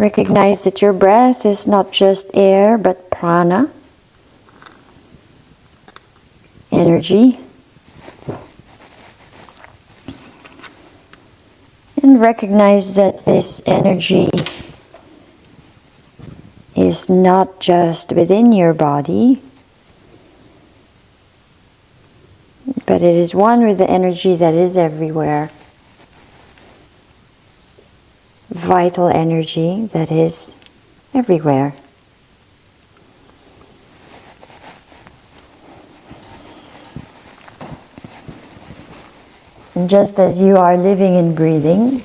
Recognize that your breath is not just air, but prana, energy. And recognize that this energy is not just within your body, but it is one with the energy that is everywhere. Vital energy that is everywhere. And just as you are living and breathing,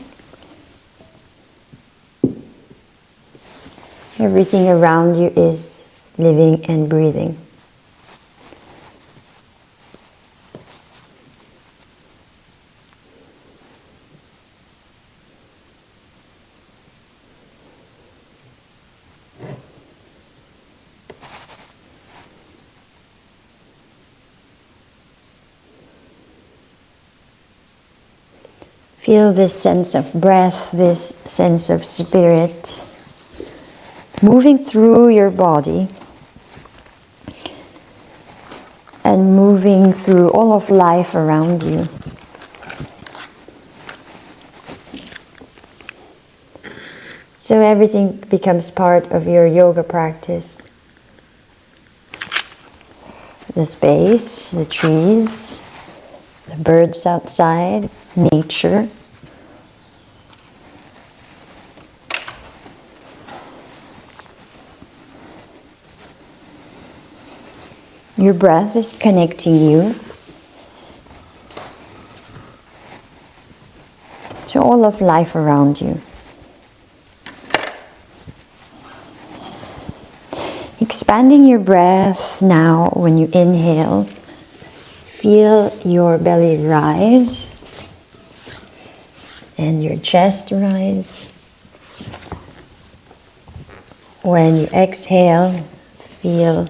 everything around you is living and breathing. Feel this sense of breath, this sense of spirit moving through your body and moving through all of life around you. So everything becomes part of your yoga practice. The space, the trees, the birds outside, nature. Your breath is connecting you to all of life around you. Expanding your breath now when you inhale, feel your belly rise and your chest rise. When you exhale, feel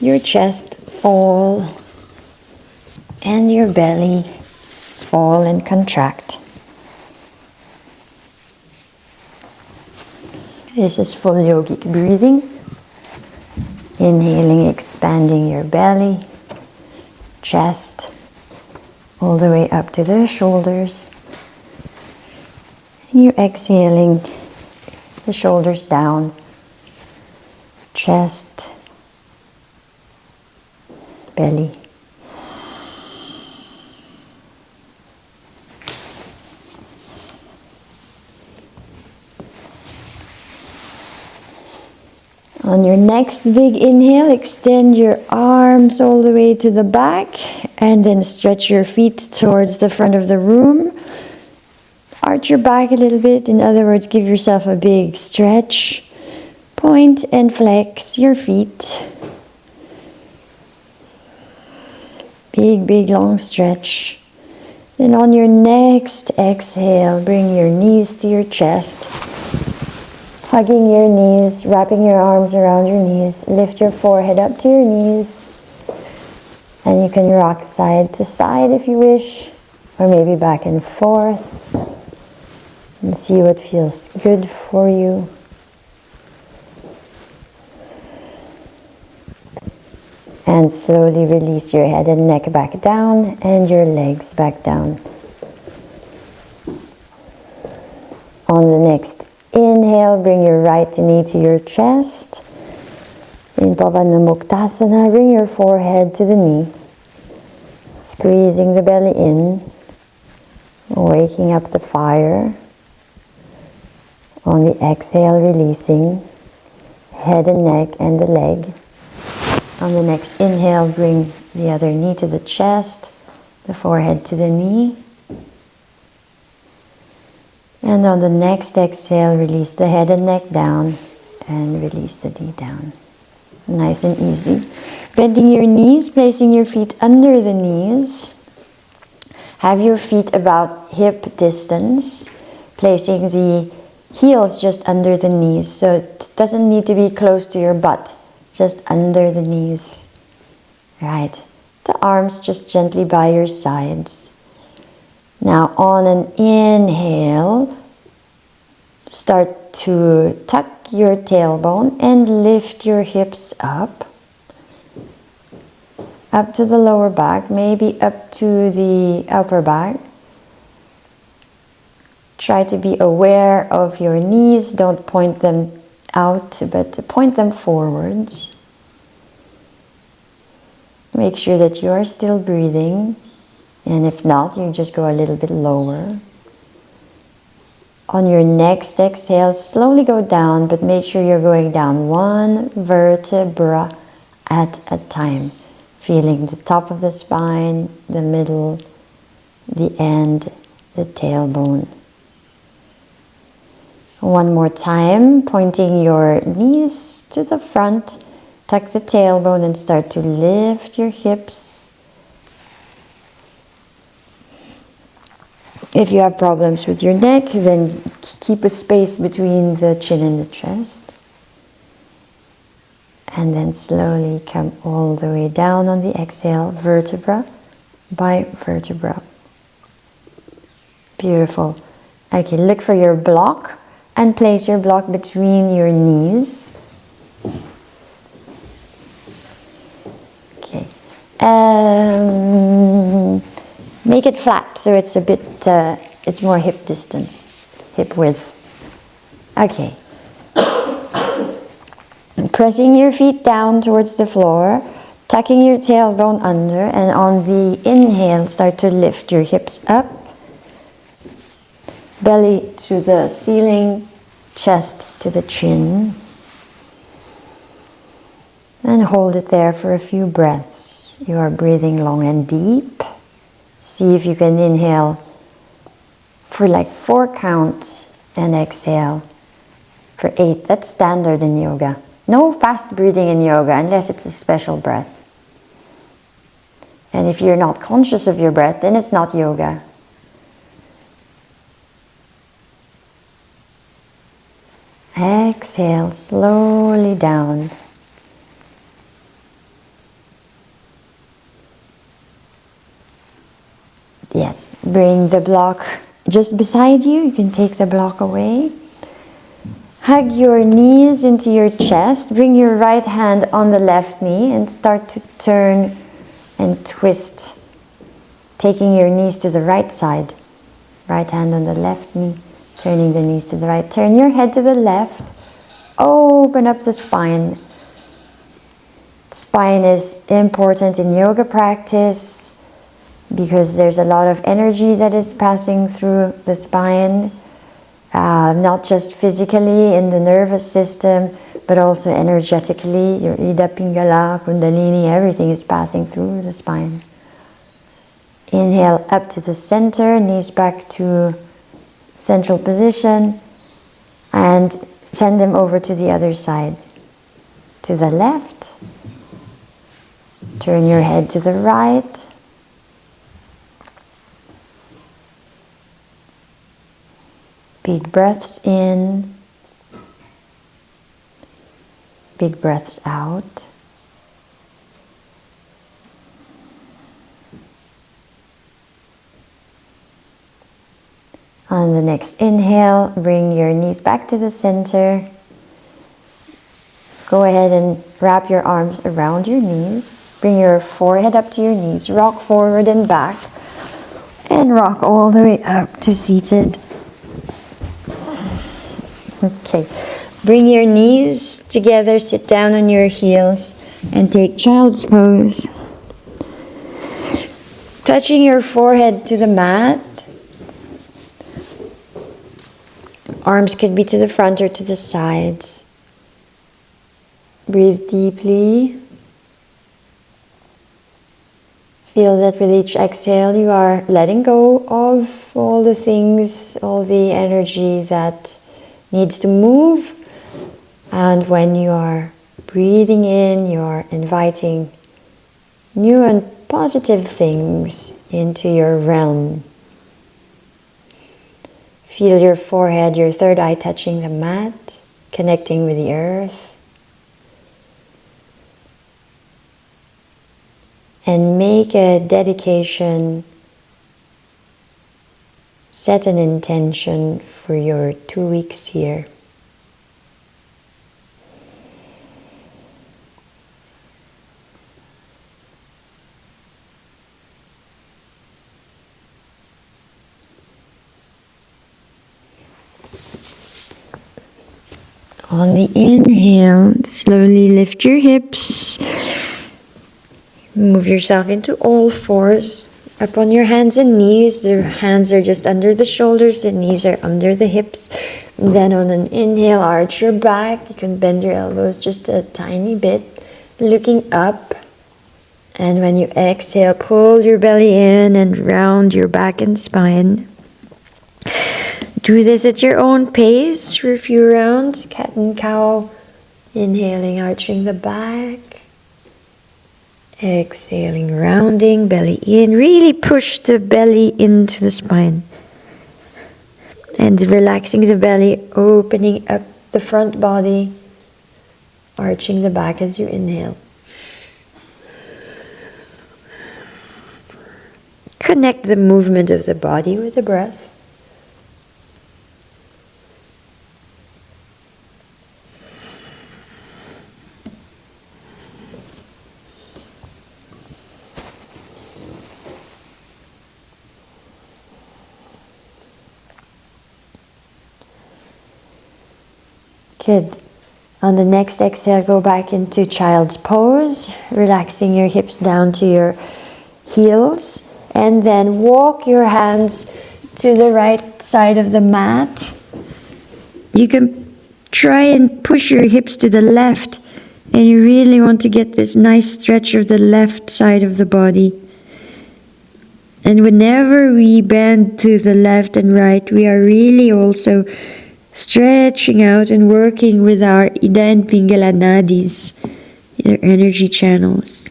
your chest fall and your belly fall and contract. This is full yogic breathing. Inhaling, expanding your belly, chest, all the way up to the shoulders. And you're exhaling, the shoulders down, chest, belly. On your next big inhale, extend your arms all the way to the back and then stretch your feet towards the front of the room. Arch your back a little bit. In other words, give yourself a big stretch. Point and flex your feet. Big, long stretch. Then on your next exhale, bring your knees to your chest. Hugging your knees, wrapping your arms around your knees. Lift your forehead up to your knees. And you can rock side to side if you wish, or maybe back and forth. And see what feels good for you. And slowly release your head and neck back down and your legs back down. On the next inhale, bring your right knee to your chest. In Pavanamuktasana, bring your forehead to the knee. Squeezing the belly in. Waking up the fire. On the exhale, releasing head and neck and the leg. On the next inhale, bring the other knee to the chest, the forehead to the knee. And on the next exhale, release the head and neck down and release the knee down. Nice and easy. Bending your knees, placing your feet under the knees. Have your feet about hip distance, placing the heels just under the knees. So it doesn't need to be close to your butt, just under the knees. Right. The arms just gently by your sides. Now on an inhale, Start to tuck your tailbone and lift your hips up to the lower back, maybe up to the upper back. Try to be aware of your knees. Don't point them out, but point them forwards. Make sure that you are still breathing, and if not, you just go a little bit lower. On your next exhale, slowly go down, but make sure you're going down one vertebra at a time. Feeling the top of the spine, the middle, the end, the tailbone. One more time, pointing your knees to the front. Tuck the tailbone and start to lift your hips. If you have problems with your neck, then keep a space between the chin and the chest. And then slowly come all the way down on the exhale, vertebra by vertebra. Beautiful. Okay, look for your block and place your block between your knees. Okay. Make it flat so it's a bit, it's more hip distance, hip width. Okay. Pressing your feet down towards the floor, tucking your tailbone under, and on the inhale, start to lift your hips up, belly to the ceiling, chest to the chin, and hold it there for a few breaths. You are breathing long and deep. See if you can inhale for like 4 counts and exhale for 8. That's standard in yoga. No fast breathing in yoga unless it's a special breath. And if you're not conscious of your breath, then it's not yoga. Exhale slowly down. Yes, bring the block just beside you. You can take the block away. Hug your knees into your chest. Bring your right hand on the left knee and start to turn and twist. Taking your knees to the right side. Right hand on the left knee. Turning the knees to the right. Turn your head to the left. Open up the spine. Spine is important in yoga practice because there's a lot of energy that is passing through the spine. Not just physically in the nervous system, but also energetically. Your Ida, Pingala, Kundalini, everything is passing through the spine. Inhale up to the center, knees back to central position, and send them over to the other side. To the left. Turn your head to the right. Big breaths in, big breaths out. On the next inhale, bring your knees back to the center. Go ahead and wrap your arms around your knees. Bring your forehead up to your knees. Rock forward and back. And rock all the way up to seated. Okay, bring your knees together, sit down on your heels and take child's pose. Touching your forehead to the mat. Arms could be to the front or to the sides. Breathe deeply. Feel that with each exhale you are letting go of all the things, all the energy that needs to move, and when you are breathing in, you are inviting new and positive things into your realm. Feel your forehead, your third eye touching the mat, connecting with the earth. And make a dedication Set an intention for your 2 weeks here. On the inhale, slowly lift your hips. Move yourself into all fours. Up on your hands and knees. The hands are just under the shoulders. The knees are under the hips. And then on an inhale, arch your back. You can bend your elbows just a tiny bit. Looking up. And when you exhale, pull your belly in and round your back and spine. Do this at your own pace for a few rounds. Cat and cow. Inhaling, arching the back. Exhaling, rounding, belly in. Really push the belly into the spine. And relaxing the belly, opening up the front body. Arching the back as you inhale. Connect the movement of the body with the breath. Good. On the next exhale, go back into child's pose, relaxing your hips down to your heels, and then walk your hands to the right side of the mat. You can try and push your hips to the left, and you really want to get this nice stretch of the left side of the body. And whenever we bend to the left and right, we are really also stretching out and working with our Ida and Pingala nadis, their energy channels.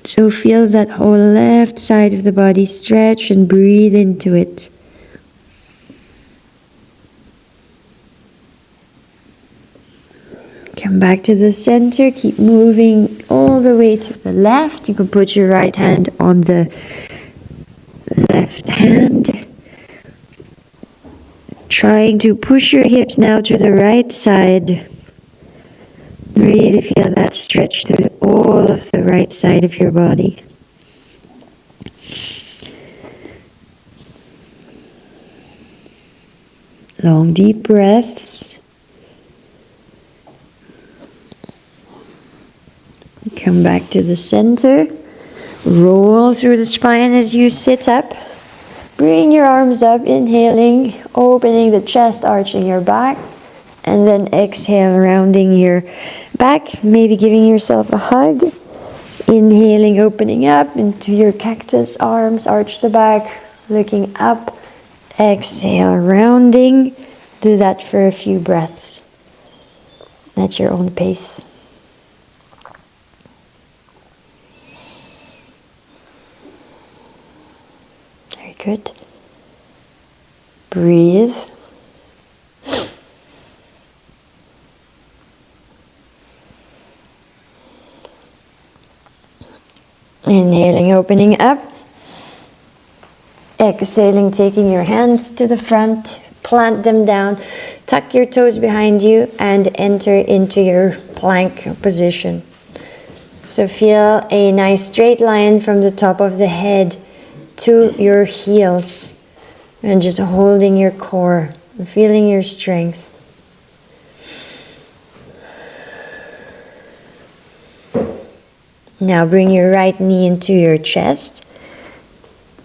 So feel that whole left side of the body stretch and breathe into it. Come back to the center, keep moving all the way to the left. You can put your right hand on the left hand. Trying to push your hips now to the right side. Really feel that stretch through all of the right side of your body. Long, deep breaths. Come back to the center. Roll through the spine as you sit up. Bring your arms up, inhaling, opening the chest, arching your back, and then exhale, rounding your back, maybe giving yourself a hug. Inhaling, opening up into your cactus arms, arch the back, looking up. Exhale, rounding. Do that for a few breaths at your own pace. Good. Breathe. Inhaling, opening up. Exhaling, taking your hands to the front, plant them down, tuck your toes behind you, and enter into your plank position. So feel a nice straight line from the top of the head to your heels, and just holding your core and feeling your strength. Now bring your right knee into your chest.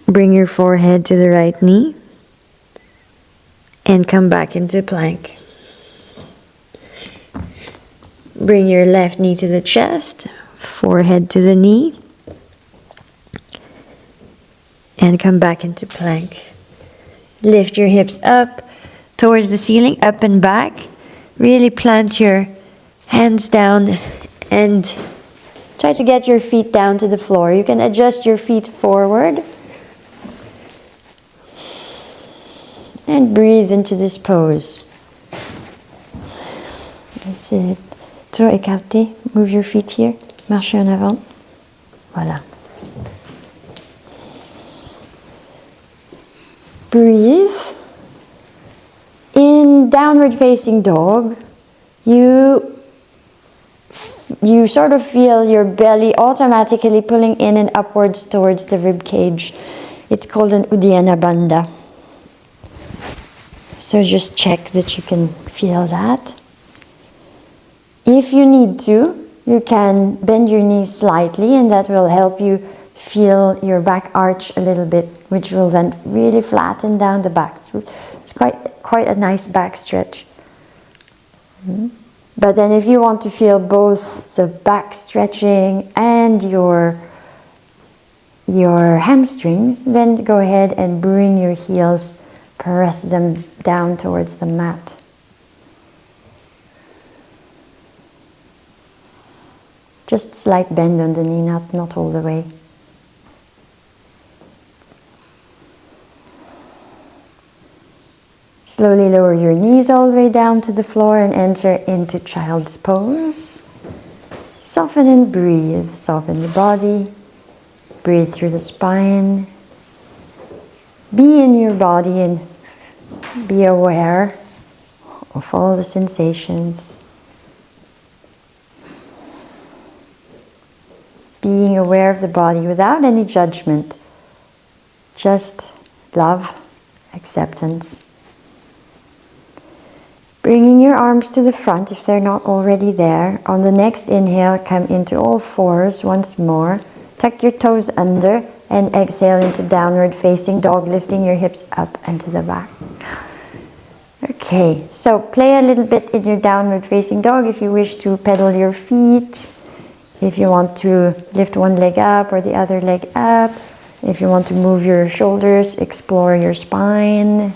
Bring your forehead to the right knee and come back into plank. Bring your left knee to the chest, forehead to the knee, and come back into plank. Lift your hips up towards the ceiling, up and back. Really plant your hands down and try to get your feet down to the floor. You can adjust your feet forward. And breathe into this pose. C'est toujours écarté. Move your feet here. Marchez en avant. Voilà. breathe. In downward facing dog, you sort of feel your belly automatically pulling in and upwards towards the rib cage. It's called an Uddiyana Bandha. So just check that you can feel that. If you need to, you can bend your knees slightly, and that will help you feel your back arch a little bit, which will then really flatten down the back. It's quite a nice back stretch. But then if you want to feel both the back stretching and your hamstrings, then go ahead and bring your heels, press them down towards the mat. Just slight bend on the knee, not all the way. Slowly lower your knees all the way down to the floor and enter into child's pose. Soften and breathe. Soften the body. Breathe through the spine. Be in your body and be aware of all the sensations. Being aware of the body without any judgment. Just love, acceptance. Bringing your arms to the front if they're not already there. On the next inhale, come into all fours once more. Tuck your toes under and exhale into downward facing dog, lifting your hips up and to the back. Okay, so play a little bit in your downward facing dog if you wish to pedal your feet. If you want to lift one leg up or the other leg up. If you want to move your shoulders, explore your spine.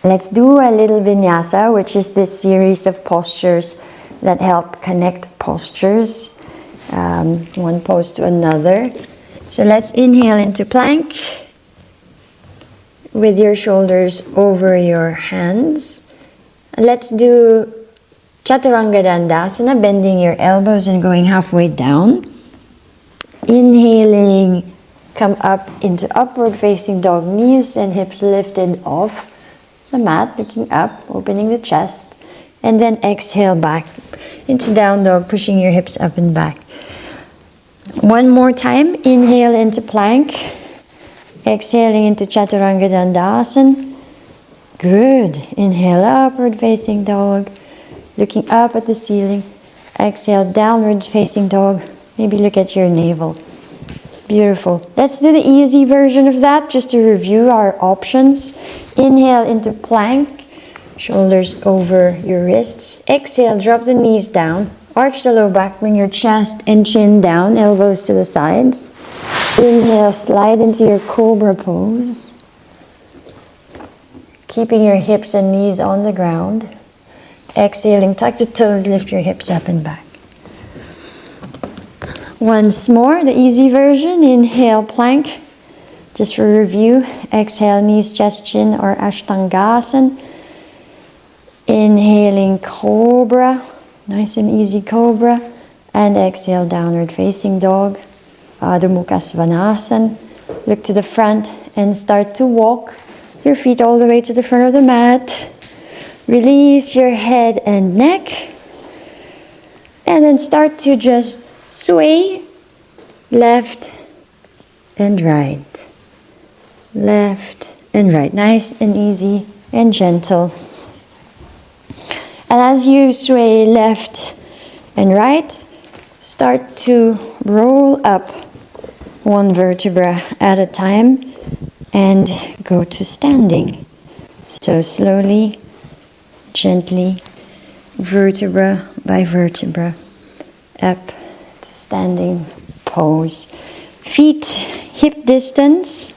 Let's do a little vinyasa, which is this series of postures that help connect postures, one pose to another. So let's inhale into plank with your shoulders over your hands. Let's do Chaturanga Dandasana, bending your elbows and going halfway down. Inhaling, come up into upward facing dog, knees and hips lifted off the mat, looking up, opening the chest, and then exhale back into down dog, pushing your hips up and back. One more time, inhale into plank, exhaling into Chaturanga Dandasana. Good. Inhale, upward facing dog, looking up at the ceiling. Exhale, downward facing dog. Maybe look at your navel. Beautiful. Let's do the easy version of that, just to review our options. Inhale into plank, shoulders over your wrists. Exhale, drop the knees down, arch the low back, bring your chest and chin down, elbows to the sides. Inhale, slide into your cobra pose, keeping your hips and knees on the ground. Exhaling, tuck the toes, lift your hips up and back. Once more, the easy version. Inhale, plank. Just for review, exhale, knees, chest, chin, or Ashtangasana. Inhaling, cobra. Nice and easy cobra. And exhale, downward facing dog. Adho Mukha Svanasana. Look to the front and start to walk your feet all the way to the front of the mat. Release your head and neck. And then start to just sway left and right. Left and right. Nice and easy and gentle. And as you sway left and right, start to roll up one vertebra at a time and go to standing. So slowly, gently, vertebra by vertebra, up to standing pose. Feet hip distance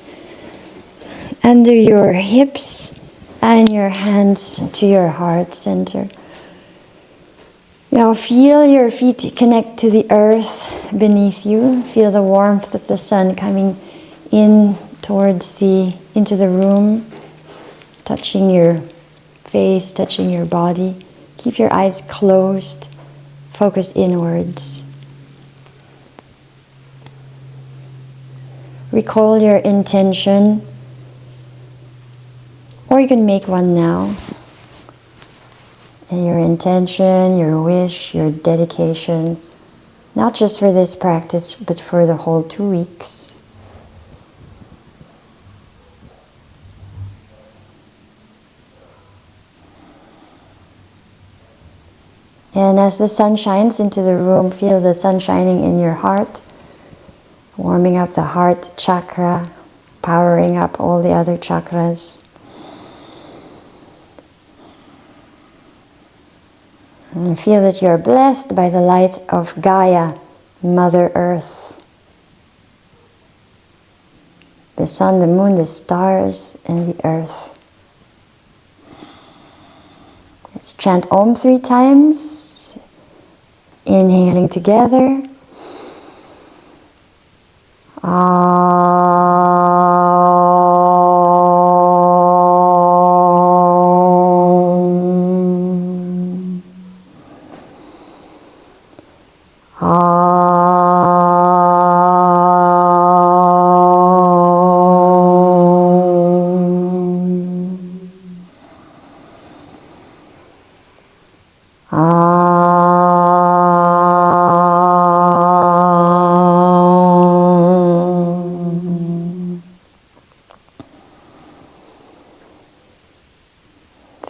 under your hips and your hands to your heart center. Now feel your feet connect to the earth beneath you. Feel the warmth of the sun coming in into the room, touching your face, touching your body. Keep your eyes closed. Focus inwards. Recall your intention, or you can make one now. And your intention, your wish, your dedication, not just for this practice, but for the whole 2 weeks. And as the sun shines into the room, feel the sun shining in your heart, warming up the heart chakra, powering up all the other chakras. And feel that you are blessed by the light of Gaia, Mother Earth. The sun, the moon, the stars, and the earth. Let's chant Om 3 times. Inhaling together.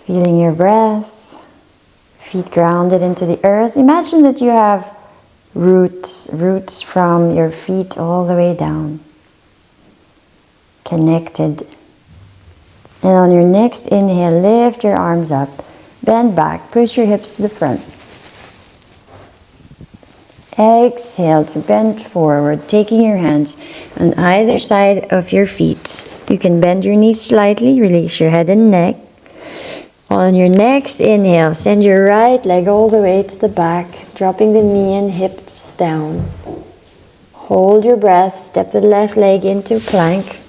Feeling your breath, feet grounded into the earth. Imagine that you have roots from your feet all the way down, connected. And on your next inhale, lift your arms up, bend back, push your hips to the front. Exhale to bend forward, taking your hands on either side of your feet. You can bend your knees slightly, release your head and neck. On your next inhale, send your right leg all the way to the back, dropping the knee and hips down. Hold your breath, step the left leg into plank.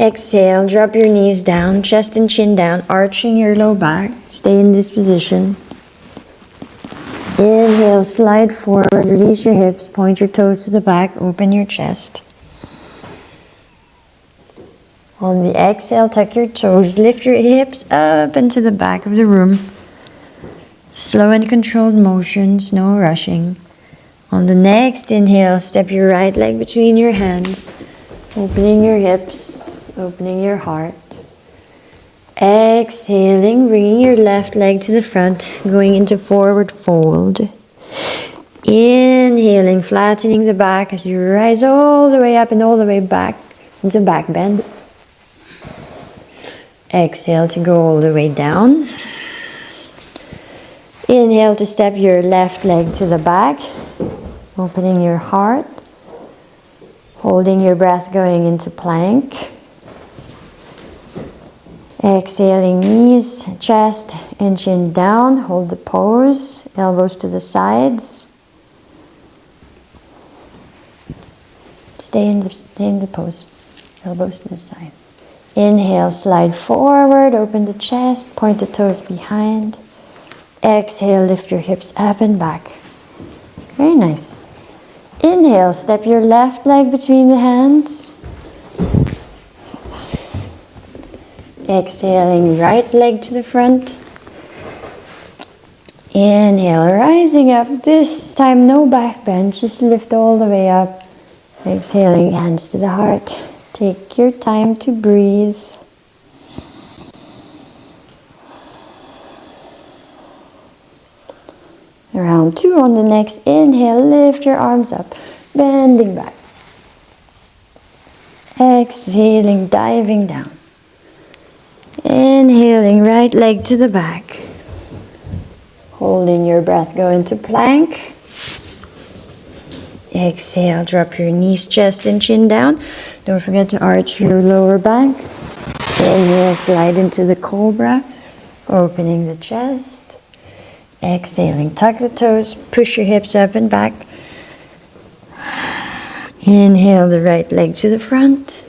Exhale, drop your knees down, chest and chin down, arching your low back. Stay in this position. Inhale, slide forward, release your hips, point your toes to the back, open your chest. On the exhale, tuck your toes, lift your hips up into the back of the room. Slow and controlled motions, no rushing. On the next inhale, step your right leg between your hands, opening your hips, opening your heart. Exhaling, bringing your left leg to the front, going into forward fold. Inhaling, flattening the back as you rise all the way up and all the way back into back bend. Exhale to go all the way down. Inhale to step your left leg to the back, opening your heart, holding your breath going into plank. Exhaling, knees, chest and chin down, hold the pose, elbows to the sides. Stay in the pose, elbows to the sides. Inhale, slide forward, open the chest, point the toes behind. Exhale, lift your hips up and back. Very nice. Inhale, step your left leg between the hands. Exhaling, right leg to the front. Inhale, rising up. This time no back bend, just lift all the way up. Exhaling, hands to the heart. Take your time to breathe. Round 2 on the next inhale, lift your arms up, bending back. Exhaling, diving down. Inhaling, right leg to the back. Holding your breath, go into plank. Exhale, drop your knees, chest and chin down. Don't forget to arch your lower back. Inhale, slide into the cobra, opening the chest. Exhaling, tuck the toes, push your hips up and back. Inhale, the right leg to the front.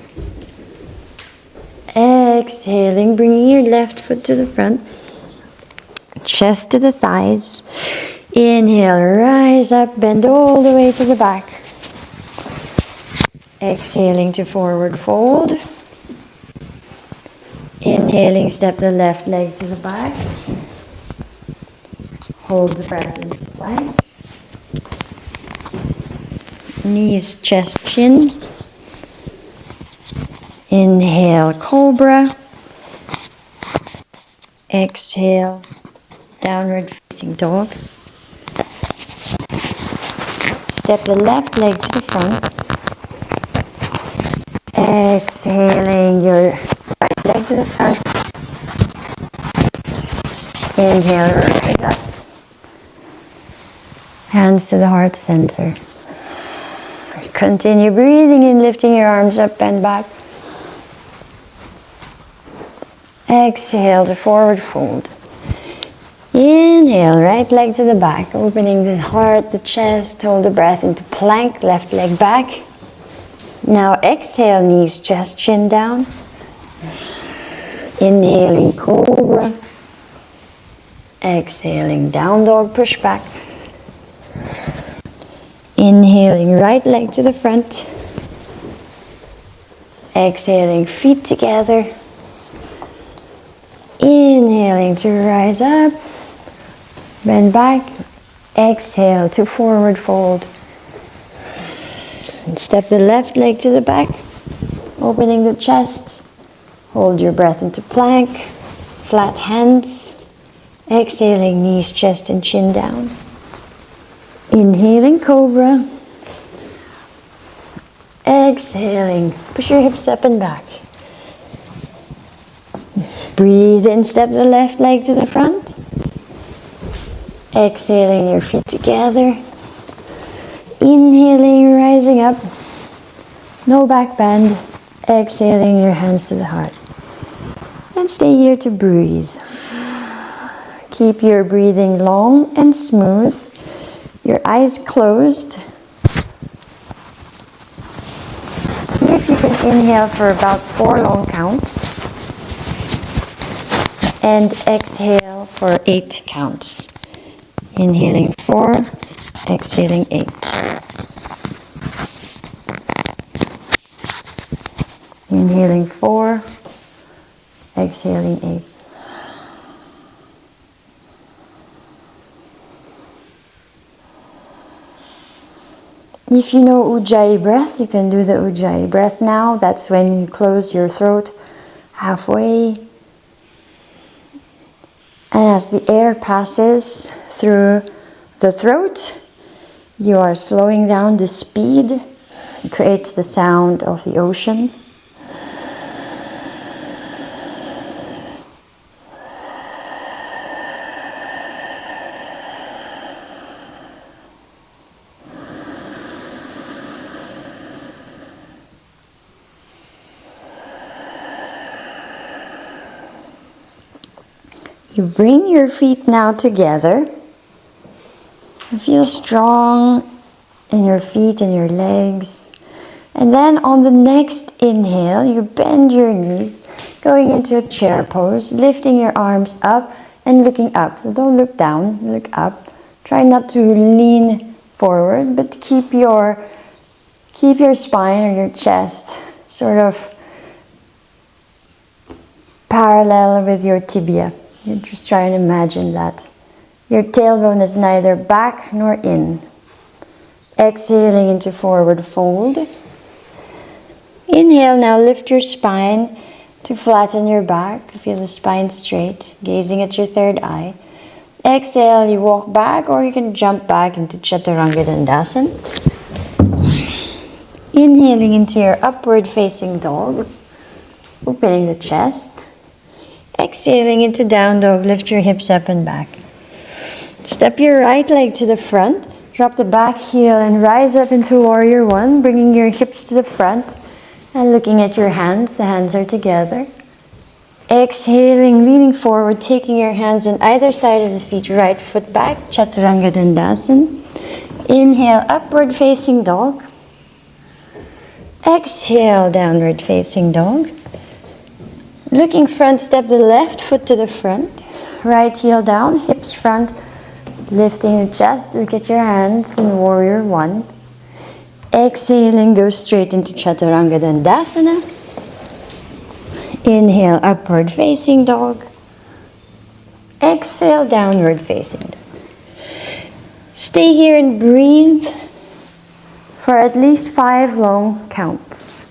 Exhaling, bringing your left foot to the front. chest to the thighs. Inhale, rise up, bend all the way to the back. Exhaling to forward fold. Inhaling, step the left leg to the back. Hold the breath in the plank. Knees, chest, chin. Inhale, cobra. Exhale, downward facing dog. Step the left leg to the front. Exhaling your right leg to the front. Inhale, rise up. Hands to the heart center. Continue breathing in, lifting your arms up and back. Exhale to forward fold. Inhale, right leg to the back, opening the heart, the chest, hold the breath into plank, left leg back. Now exhale, knees, chest, chin down. Inhaling, cobra. Exhaling, down dog, push back. Inhaling, right leg to the front. Exhaling, feet together. Inhaling to rise up. Bend back. Exhale to forward fold. And step the left leg to the back. Opening the chest. Hold your breath into plank. Flat hands. Exhaling, knees, chest and chin down. Inhaling, cobra. Exhaling, push your hips up and back. Breathe in, step the left leg to the front. Exhaling, your feet together. Inhaling, rising up. No back bend. Exhaling, your hands to the heart. And stay here to breathe. Keep your breathing long and smooth. Your eyes closed. See if you can inhale for about 4 long counts. And exhale for 8 counts. Inhaling 4, exhaling 8. Inhaling 4, exhaling 8. If you know Ujjayi breath, you can do the Ujjayi breath now. That's when you close your throat halfway. And as the air passes through the throat, you are slowing down the speed. It creates the sound of the ocean. You bring your feet now together. You feel strong in your feet and your legs. And then on the next inhale, you bend your knees, going into a chair pose, lifting your arms up and looking up. So don't look down, look up. Try not to lean forward, but keep your spine or your chest sort of parallel with your tibia. You're just trying to imagine that. Your tailbone is neither back nor in. Exhaling into forward fold. Inhale, now lift your spine to flatten your back. Feel the spine straight, gazing at your third eye. Exhale, you walk back or you can jump back into Chaturanga Dandasana. Inhaling into your upward facing dog, opening the chest. Exhaling into down dog, lift your hips up and back. Step your right leg to the front, drop the back heel and rise up into warrior one, bringing your hips to the front and looking at your hands. The hands are together. Exhaling, leaning forward, taking your hands on either side of the feet, right foot back, Chaturanga Dandasana. Inhale, upward facing dog. Exhale, downward facing dog. Looking front, step the left foot to the front. right heel down, hips front, lifting the chest. Look at your hands in warrior one. Exhaling, go straight into Chaturanga Dandasana. Inhale, upward facing dog. Exhale, downward facing dog. Stay here and breathe for at least 5 long counts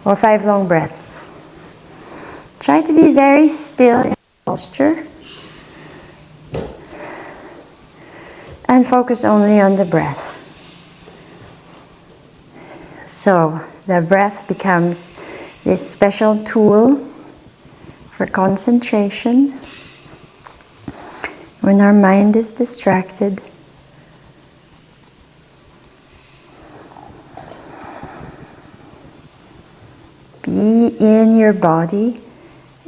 or 5 long breaths. Try to be very still in posture and focus only on the breath. So the breath becomes this special tool for concentration when our mind is distracted. Be in your body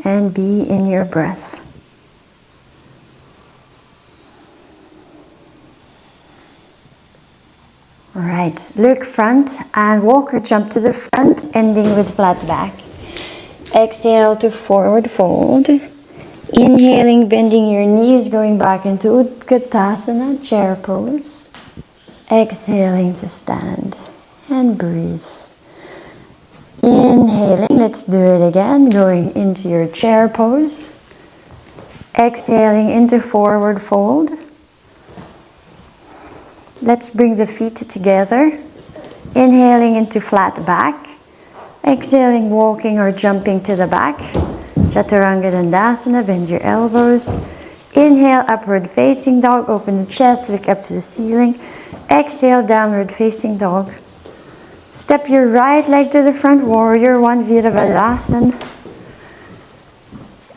and be in your breath. All right, look front and walk or jump to the front, ending with flat back. Exhale to forward fold. Inhaling, bending your knees, going back into Utkatasana, chair pose. Exhaling to stand and breathe. Inhaling, let's do it again, going into your chair pose. Exhaling into forward fold. Let's bring the feet together. Inhaling into flat back. Exhaling, walking or jumping to the back. Chaturanga Dandasana, bend your elbows. Inhale, upward facing dog, open the chest, look up to the ceiling. Exhale, downward facing dog. Step your right leg to the front, warrior one, Virabhadrasana.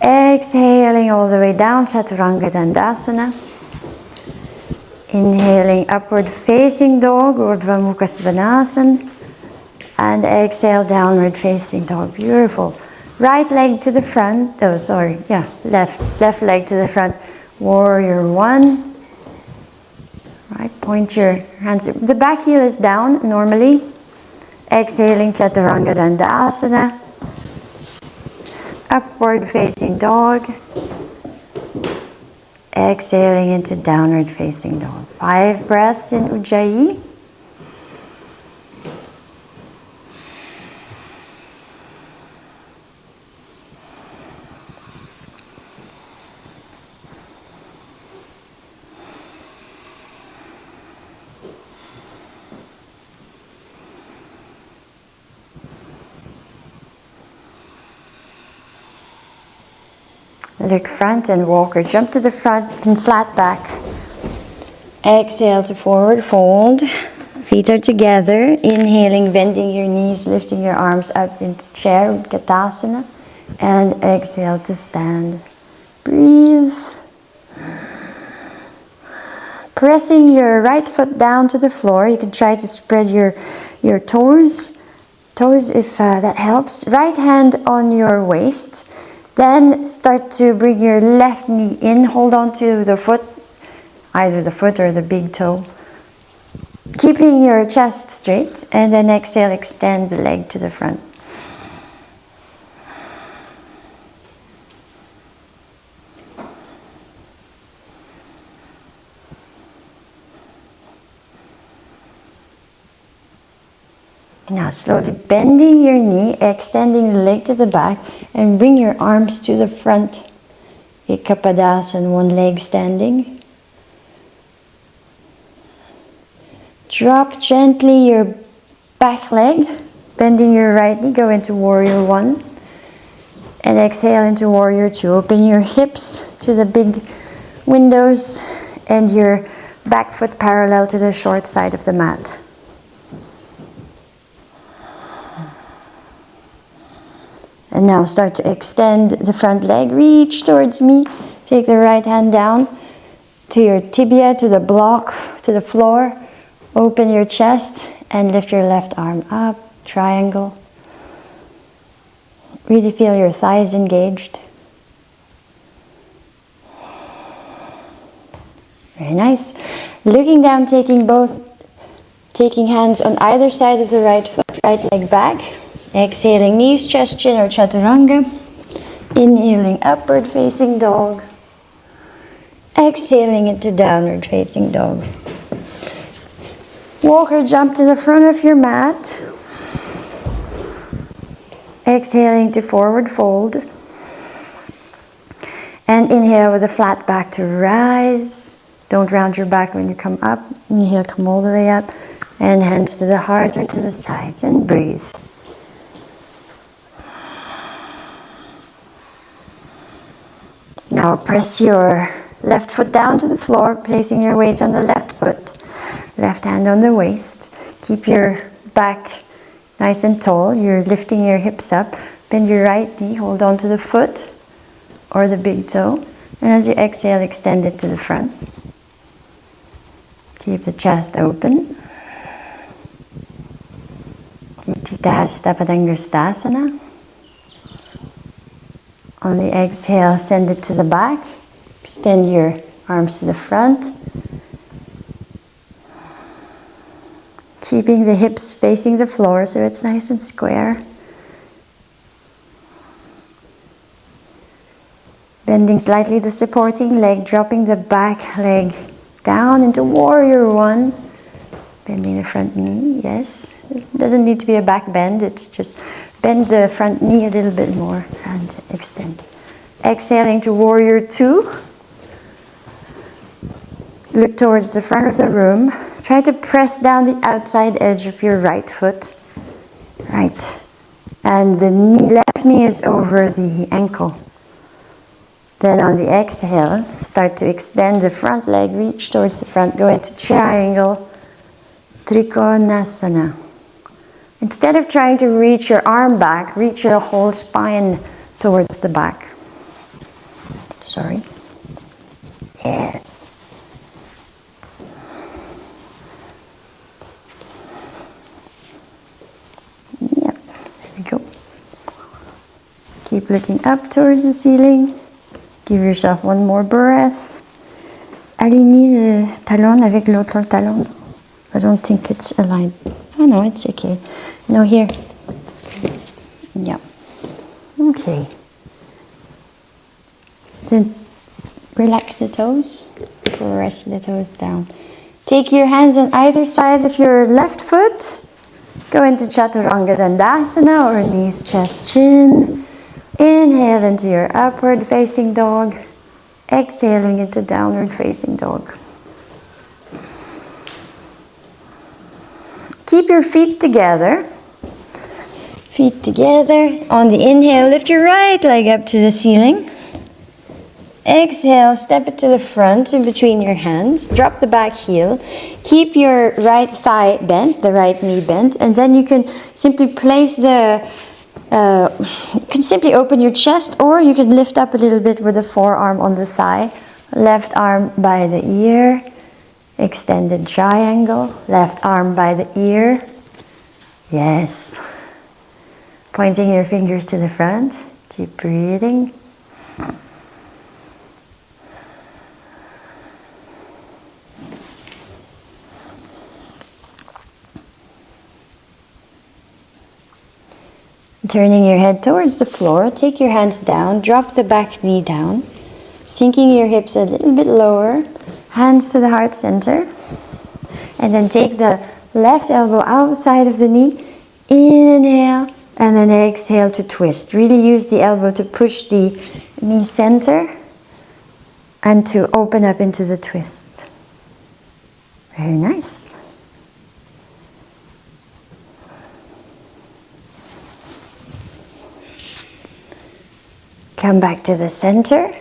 Exhaling all the way down, Chaturanga Dandasana. Inhaling, upward facing dog, Urdhva Mukha Svanasana. And exhale, downward facing dog. Beautiful. Right leg to the front, left leg to the front, warrior one. Right, point your hands, the back heel is down normally. Exhaling, Chaturanga Dandasana. Upward facing dog. Exhaling into downward facing dog. 5 breaths in Ujjayi. Look front and walk or jump to the front and flat back. Exhale to forward fold. Feet are together. Inhaling, bending your knees, lifting your arms up into chair, Utkatasana. And exhale to stand. Breathe. Pressing your right foot down to the floor. You can try to spread your toes if that helps. Right hand on your waist. Then start to bring your left knee in, hold on to the foot, either the foot or the big toe. Keeping your chest straight, and then exhale, extend the leg to the front. Now slowly bending your knee, extending the leg to the back, and bring your arms to the front. Ekapadasana, one leg standing. Drop gently your back leg, bending your right knee, go into warrior one. And exhale into warrior two. Open your hips to the big windows and your back foot parallel to the short side of the mat. And now start to extend the front leg, reach towards me. Take the right hand down to your tibia, to the block, to the floor. Open your chest and lift your left arm up, triangle. Really feel your thighs engaged. Very nice. Looking down, taking hands on either side of the right foot, right leg back. Exhaling, knees, chest, chin, or chaturanga. Inhaling, upward facing dog. exhaling into downward facing dog. Walk or jump to the front of your mat. Exhaling to forward fold. And inhale with a flat back to rise. Don't round your back when you come up. Inhale, come all the way up. And hands to the heart or to the sides. And breathe. Now press your left foot down to the floor, placing your weight on the left foot. Left hand on the waist. Keep your back nice and tall. You're lifting your hips up. Bend your right knee, hold on to the foot or the big toe. And as you exhale, extend it to the front. Keep the chest open. Utthita Padangusthasana. On the exhale, send it to the back. Extend your arms to the front. Keeping the hips facing the floor so it's nice and square. Bending slightly the supporting leg, dropping the back leg down into warrior one. Bending the front knee, yes. It doesn't need to be a back bend, it's just bend the front knee a little bit more and extend. Exhaling to warrior two. Look towards the front of the room. Try to press down the outside edge of your right foot. Right. And the left knee is over the ankle. Then on the exhale, start to extend the front leg, reach towards the front, go into triangle, Trikonasana. Instead of trying to reach your arm back, reach your whole spine towards the back. Sorry. Yes. Yep, there we go. Keep looking up towards the ceiling. Give yourself one more breath. Alignez le talon avec l'autre talon. I don't think it's aligned. Oh no, it's okay. No, here. Yeah. Okay. Then relax the toes. Press the toes down. Take your hands on either side of your left foot. Go into Chaturanga Dandasana or knees, chest, chin. Inhale into your upward facing dog. Exhaling into downward facing dog. Keep your feet together. Feet together. On the inhale, lift your right leg up to the ceiling. Exhale, step it to the front in between your hands. Drop the back heel. Keep your right thigh bent, the right knee bent, and then you can simply place you can simply open your chest, or you can lift up a little bit with the forearm on the thigh. Left arm by the ear. Extended triangle. Left arm by the ear. Yes. Pointing your fingers to the front. Keep breathing. Turning your head towards the floor, take your hands down, drop the back knee down, sinking your hips a little bit lower, hands to the heart center, and then take the left elbow outside of the knee, inhale, and then exhale to twist. Really use the elbow to push the knee center and to open up into the twist. Very nice. Come back to the center.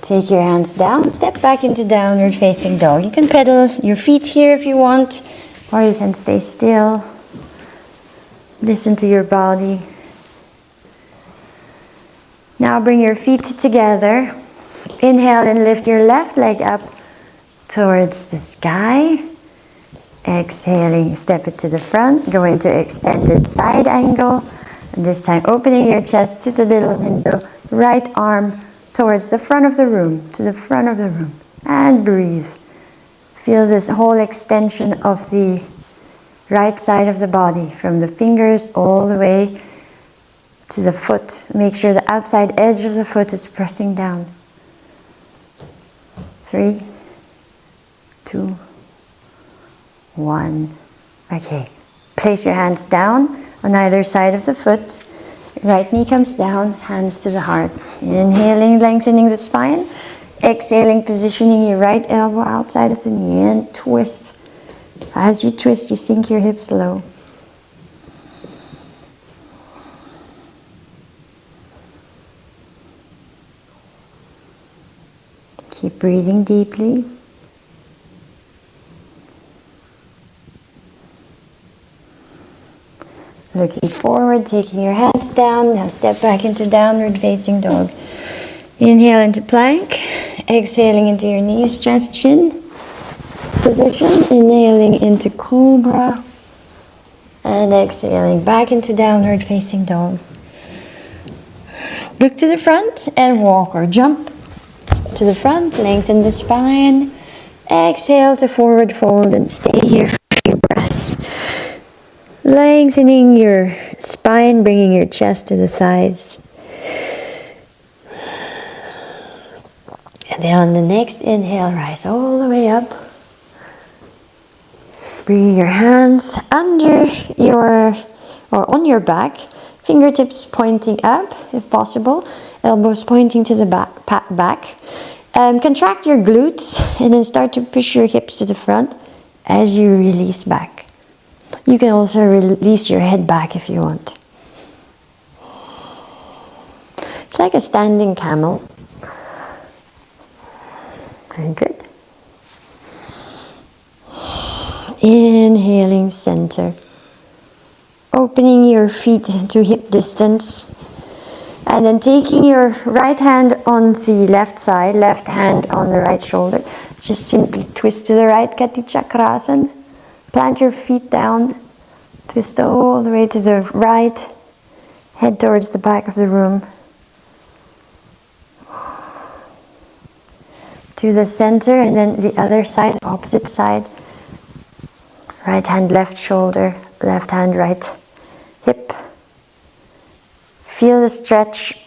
Take your hands down. Step back into downward facing dog. You can pedal your feet here if you want, or you can stay still. Listen to your body. Now bring your feet together. Inhale and lift your left leg up towards the sky. Exhaling, step it to the front. Go into extended side angle. And this time opening your chest to the little window. Right arm towards the front of the room, to the front of the room. And breathe. Feel this whole extension of the right side of the body, from the fingers all the way to the foot. Make sure the outside edge of the foot is pressing down. 3, 2, 1. Okay. Place your hands down on either side of the foot. Right knee comes down, hands to the heart. Inhaling, lengthening the spine. Exhaling, positioning your right elbow outside of the knee and twist. As you twist, you sink your hips low. Keep breathing deeply. Looking forward, taking your hands down. Now step back into downward facing dog. Inhale into plank. Exhaling into your knees, chest, chin position. Inhaling into cobra. And exhaling back into downward facing dog. Look to the front and walk or jump to the front. Lengthen the spine. Exhale to forward fold and stay here for a few breaths. Lengthening your spine, bringing your chest to the thighs. And then on the next inhale, rise all the way up. Bring your hands under your, or on your back. Fingertips pointing up, if possible. Elbows pointing to the back. Contract your glutes and then start to push your hips to the front as you release back. You can also release your head back if you want. It's like a standing camel. Very good. Inhaling center. Opening your feet to hip distance. And then taking your right hand on the left thigh, left hand on the right shoulder. Just simply twist to the right, Kati Chakrasana. Plant your feet down. Twist all the way to the right. Head towards the back of the room. To the center and then the other side, opposite side. Right hand, left shoulder, left hand, right hip. Feel the stretch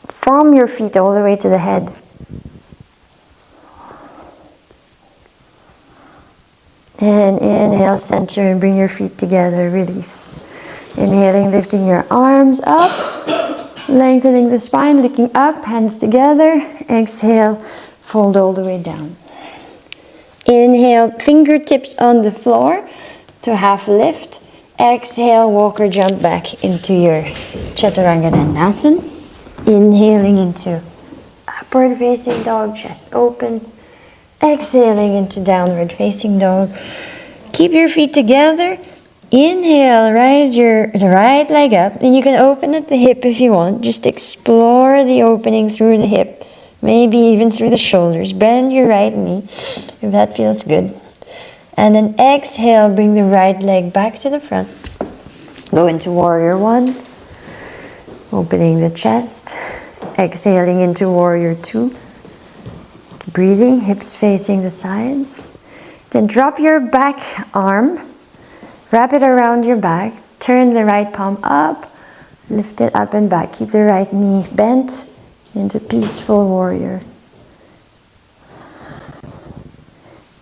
from your feet all the way to the head. And inhale, center, and bring your feet together, release. Inhaling, lifting your arms up, lengthening the spine, looking up, hands together. Exhale, fold all the way down. Inhale, fingertips on the floor to half lift. Exhale, walk or jump back into your Chaturanga Dandasana. Inhaling into upward facing dog, chest open. Exhaling into downward facing dog. Keep your feet together. Inhale, rise your right leg up. Then you can open at the hip if you want. Just explore the opening through the hip. Maybe even through the shoulders. Bend your right knee if that feels good. And then exhale, bring the right leg back to the front. Go into warrior one. Opening the chest. Exhaling into warrior two. Breathing, hips facing the sides. Then drop your back arm. Wrap it around your back. Turn the right palm up. Lift it up and back. Keep the right knee bent into peaceful warrior.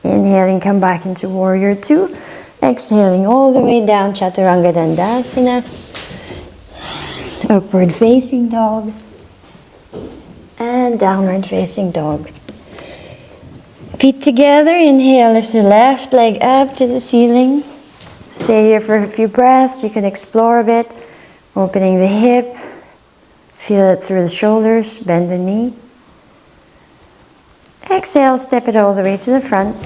Inhaling, come back into warrior two. Exhaling all the way down, Chaturanga Dandasana. Upward facing dog. And downward facing dog. Feet together, inhale, lift the left leg up to the ceiling. Stay here for a few breaths. You can explore a bit. Opening the hip. Feel it through the shoulders, bend the knee. Exhale, step it all the way to the front.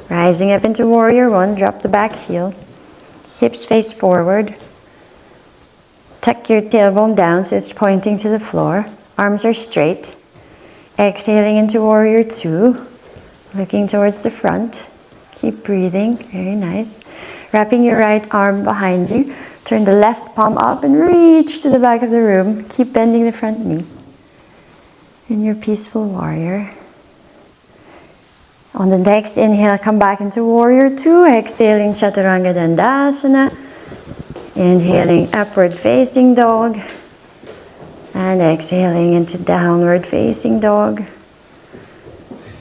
Rising up into warrior one, drop the back heel. Hips face forward. Tuck your tailbone down so it's pointing to the floor. Arms are straight. Exhaling into warrior two. Looking towards the front. Keep breathing, very nice. Wrapping your right arm behind you. Turn the left palm up and reach to the back of the room. Keep bending the front knee. In your peaceful warrior. On the next inhale, come back into warrior two. Exhaling, Chaturanga Dandasana. Inhaling, upward facing dog. And exhaling into downward facing dog.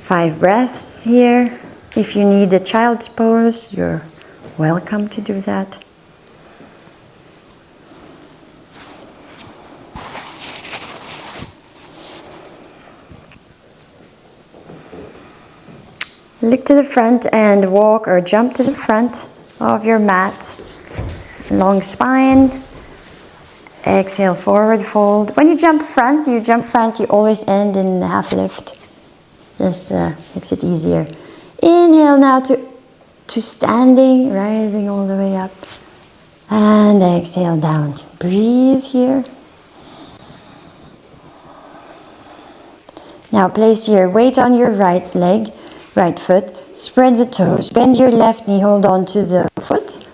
5 breaths here. If you need a child's pose, you're welcome to do that. Look to the front and walk or jump to the front of your mat. Long spine. Exhale, forward fold. When you jump front, you always end in half lift. Just makes it easier. Inhale now to standing, rising all the way up. And exhale down. Breathe here. Now place your weight on your right leg, right foot. Spread the toes. Bend your left knee, hold on to the foot.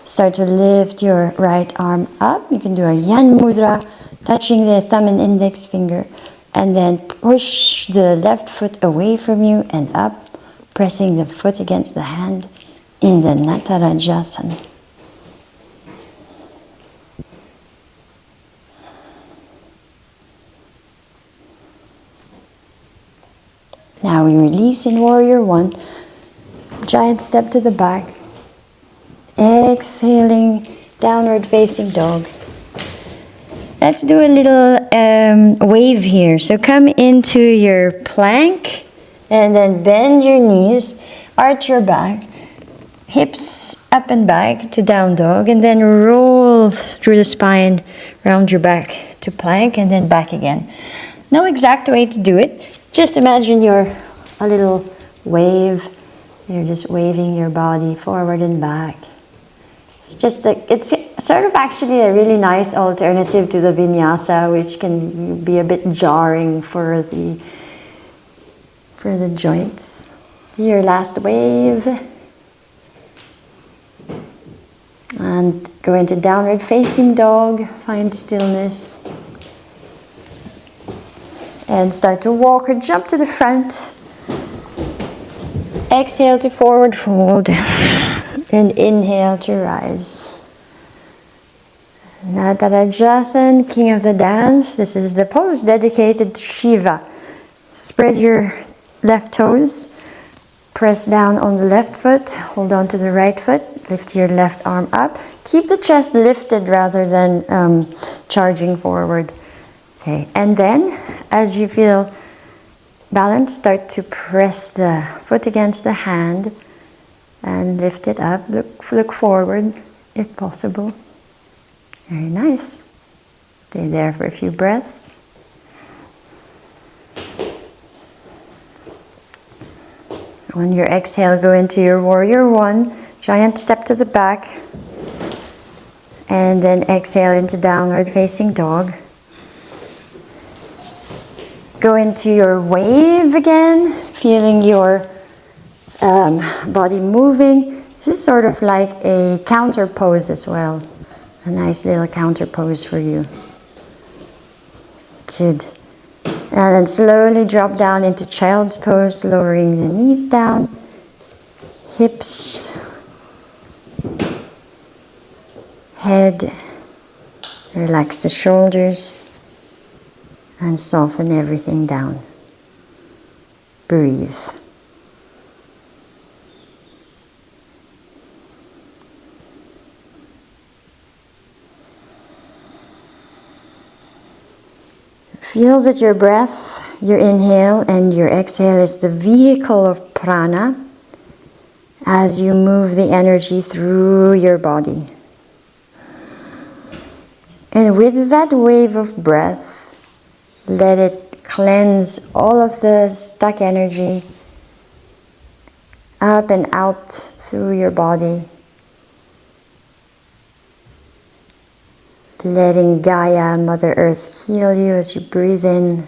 Start to lift your right arm up. You can do a Yan Mudra, touching the thumb and index finger. And then push the left foot away from you and up, pressing the foot against the hand in the Natarajasana. Now we release in Warrior One. Giant step to the back. Exhaling, downward facing dog. Let's do a little wave here. So come into your plank and then bend your knees, arch your back, hips up and back to down dog, and then roll through the spine, round your back to plank and then back again. No exact way to do it. Just imagine you're a little wave. You're just waving your body forward and back. It's sort of actually a really nice alternative to the vinyasa, which can be a bit jarring for the joints. Your last wave. And go into downward facing dog, find stillness. And start to walk or jump to the front. Exhale to forward fold. And inhale to rise. Natarajasana, king of the dance. This is the pose dedicated to Shiva. Spread your left toes. Press down on the left foot. Hold on to the right foot. Lift your left arm up. Keep the chest lifted rather than charging forward. Okay, and then as you feel balanced, start to press the foot against the hand. And lift it up, look forward if possible. Very nice. Stay there for a few breaths. On your exhale, go into your Warrior One, giant step to the back. And then exhale into downward facing dog. Go into your wave again, feeling your body moving. This is sort of like a counter pose as well. A nice little counter pose for you. Good. And then slowly drop down into child's pose, lowering the knees down, hips, head. Relax the shoulders and soften everything down. Breathe. Feel that your breath, your inhale and your exhale is the vehicle of prana as you move the energy through your body. And with that wave of breath, let it cleanse all of the stuck energy up and out through your body. Letting Gaia, Mother Earth, heal you as you breathe in.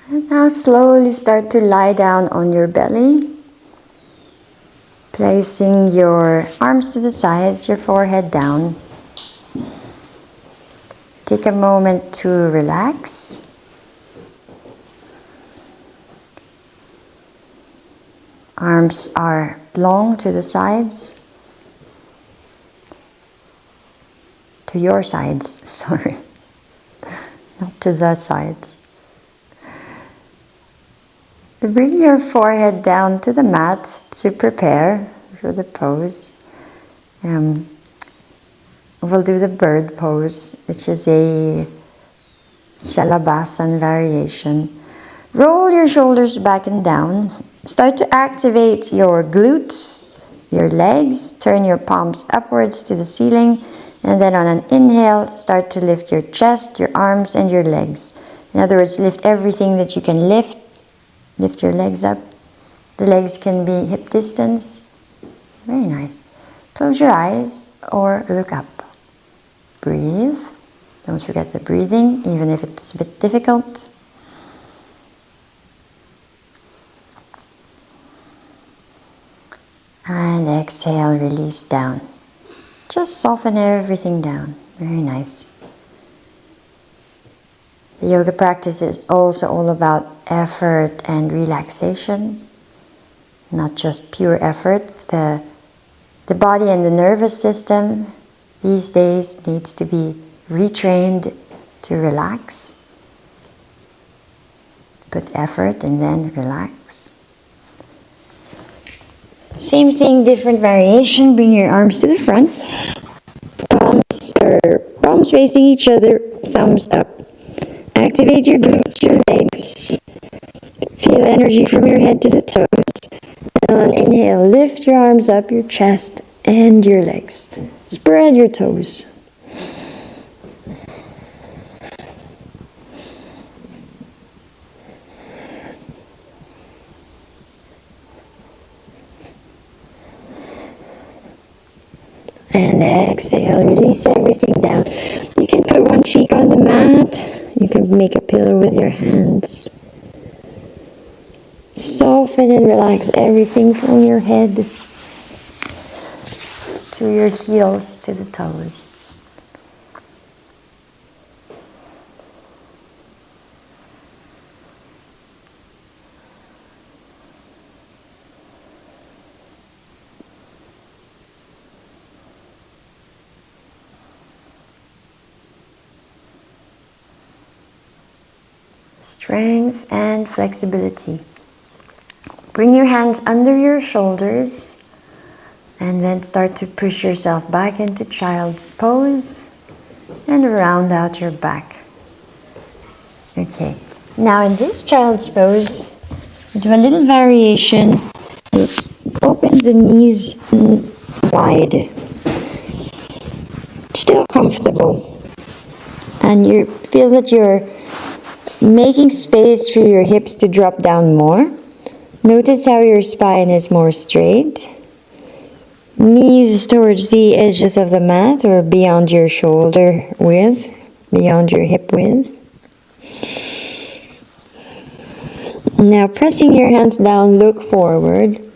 And now slowly start to lie down on your belly, placing your arms to the sides, your forehead down. Take a moment to relax. Arms are long to the sides. to your sides, sorry, not to the sides. Bring your forehead down to the mat to prepare for the pose. We'll do the bird pose, which is a Shalabhasan variation. Roll your shoulders back and down. Start to activate your glutes, your legs. Turn your palms upwards to the ceiling. And then on an inhale, start to lift your chest, your arms, and your legs. In other words, lift everything that you can lift. Lift your legs up. The legs can be hip distance. Very nice. Close your eyes or look up. Breathe. Don't forget the breathing, even if it's a bit difficult. And exhale, release down. Just soften everything down. Very nice. The yoga practice is also all about effort and relaxation. Not just pure effort. The body and the nervous system these days needs to be retrained to relax. Put effort and then relax. Same thing, different variation. Bring your arms to the front. Palms facing each other, thumbs up. Activate your glutes, your legs. Feel energy from your head to the toes. And on inhale, lift your arms up, your chest, and your legs. Spread your toes. And exhale, release everything down. You can put one cheek on the mat. You can make a pillow with your hands. Soften and relax everything from your head to your heels, to the toes. Strength and flexibility. Bring your hands under your shoulders and then start to push yourself back into child's pose and round out your back. Okay, now in this child's pose, do a little variation. Just open the knees wide. Still comfortable. And you feel that you're making space for your hips to drop down more. Notice how your spine is more straight. Knees towards the edges of the mat or beyond your shoulder width, beyond your hip width. Now pressing your hands down, look forward.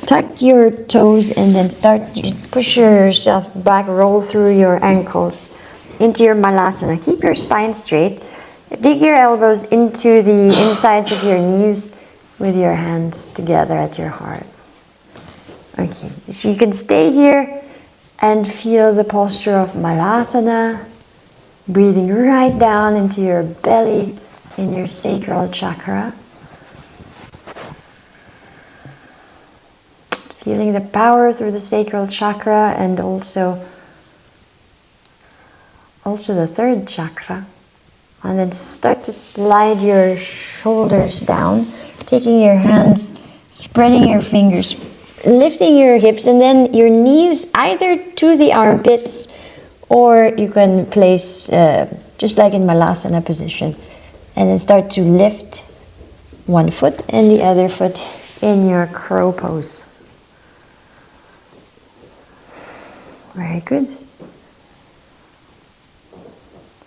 Tuck your toes and then start to push yourself back, roll through your ankles into your malasana. Keep your spine straight. Dig your elbows into the insides of your knees with your hands together at your heart. Okay, so you can stay here and feel the posture of malasana, breathing right down into your belly in your sacral chakra. Feeling the power through the sacral chakra and also the third chakra. And then start to slide your shoulders down, taking your hands, spreading your fingers, lifting your hips and then your knees either to the armpits or you can place just like in malasana position and then start to lift one foot and the other foot in your crow pose. Very good.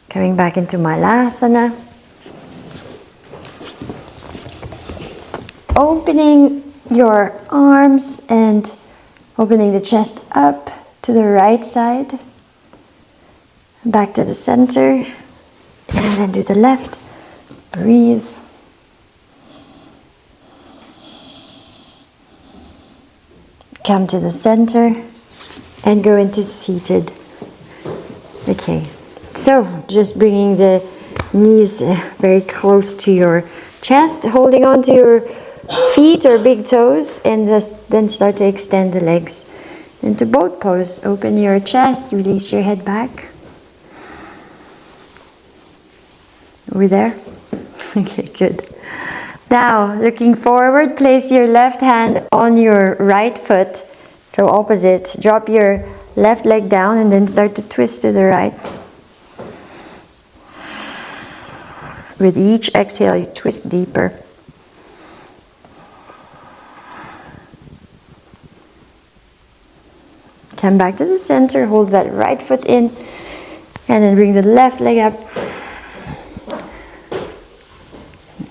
Coming back into malasana. Opening your arms and opening the chest up to the right side. Back to the center. And then to the left. Breathe. Come to the center and go into seated. Okay, so just bringing the knees very close to your chest, holding on to your feet or big toes, and then start to extend the legs into boat pose. Open your chest, release your head back. Over there? Okay, good. Now, looking forward, place your left hand on your right foot, so opposite. Drop your left leg down and then start to twist to the right. With each exhale, you twist deeper. Come back to the center, hold that right foot in, and then bring the left leg up.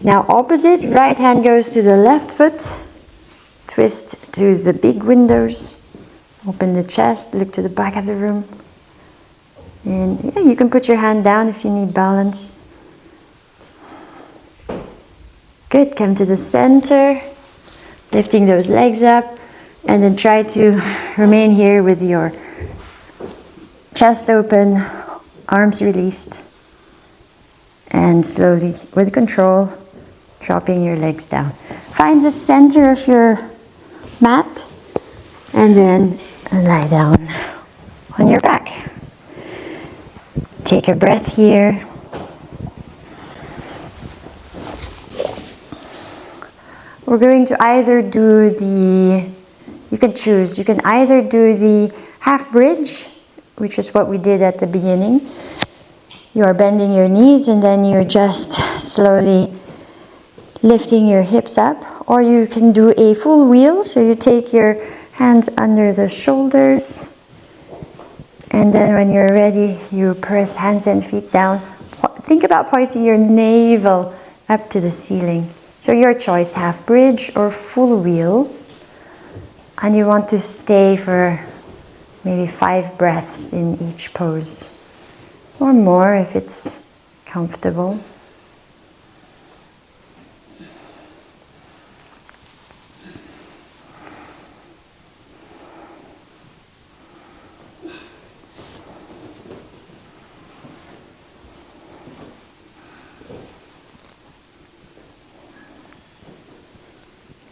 Now opposite, right hand goes to the left foot, twist to the big windows, open the chest, look to the back of the room. And yeah, you can put your hand down if you need balance. Good, come to the center, lifting those legs up, and then try to remain here with your chest open, arms released, and slowly, with control, dropping your legs down. Find the center of your mat, and then lie down on your back. Take a breath here. We're going to either do you can choose, you can either do the half bridge, which is what we did at the beginning. You are bending your knees and then you're just slowly lifting your hips up, or you can do a full wheel, so you take your hands under the shoulders, and then when you're ready, you press hands and feet down. Think about pointing your navel up to the ceiling. So your choice, half bridge or full wheel. And you want to stay for maybe 5 breaths in each pose, or more if it's comfortable.